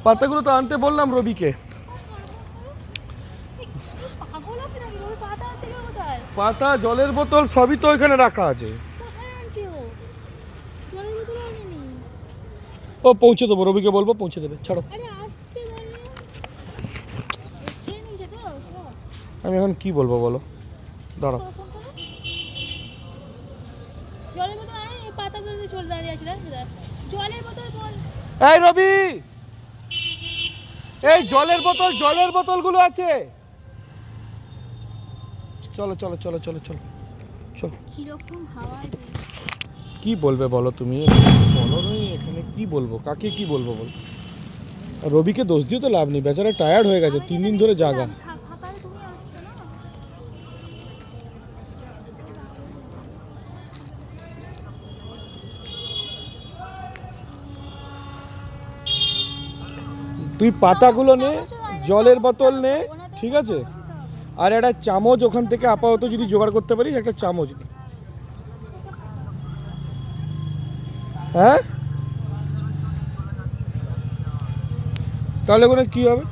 পাতাগুলো তো আনতে বললাম রবিকে। পাতা, জলের বোতল সবই তো এখানে রাখা আছে। ও পৌঁছে দেবো, রবিকে বলবো পৌঁছে দেবে, ছাড়ো। আমি এখন কি বলবো বলো, দাঁড়াও। এই রবি, এই জলের বোতলগুলো আছে। চলো চলো চলো চলো চলো চলো। কি বলবে বলো তুমি, বলো এখানে কি বলবো, কাকে কি বলবো বল। রবিকে দোষ দিয়ে তো লাভ নেই, বেচারা টায়ার্ড হয়ে গেছে, 3 দিন ধরে জাগা। তুই পাতাগুলো নে, জলের বোতল নে, ঠিক আছে? আর একটা চামচ ওখান থেকে আপাতত যদি জোগাড় করতে পারিস, একটা চামচ। হ্যাঁ, তাহলে ওখানে কি হবে?